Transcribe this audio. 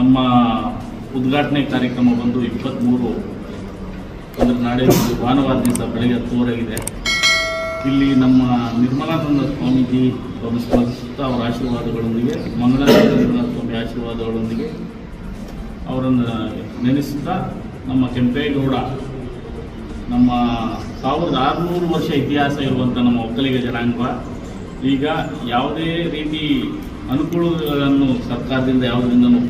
ನಮ್ಮ ಉದ್ಘಾಟನೆ ಕಾರ್ಯಕ್ರಮ ಬಂದು 23 ಅಂದರೆ ನಾಳೆ ಭಾನುವಾರ ದಿವಸ ಬೆಳಗ್ಗೆ 10:00 ಇಲ್ಲಿ ನಮ್ಮ ನಿರ್ಮಲಾನಂದ ಸ್ವಾಮೀಜಿ ಅವರು ಸ್ಮರಿಸುತ್ತಾ ಅವರ ಆಶೀರ್ವಾದಗಳೊಂದಿಗೆ ಮಂಗಳಾನಂದ ಸ್ವಾಮಿ ಆಶೀರ್ವಾದಗಳೊಂದಿಗೆ ಅವರನ್ನು ನೆನೆಸುತ್ತಾ ನಮ್ಮ ಕೆಂಪೇಗೌಡ ನಮ್ಮ 1600 ವರ್ಷ ಇತಿಹಾಸ ಇರುವಂಥ ನಮ್ಮ ಒಕ್ಕಲಿಗ ಜನಾಂಗ ಈಗ ಯಾವುದೇ ರೀತಿ ಅನುಕೂಲಗಳನ್ನು ಸರ್ಕಾರದಿಂದ ಯಾವುದರಿಂದನೂ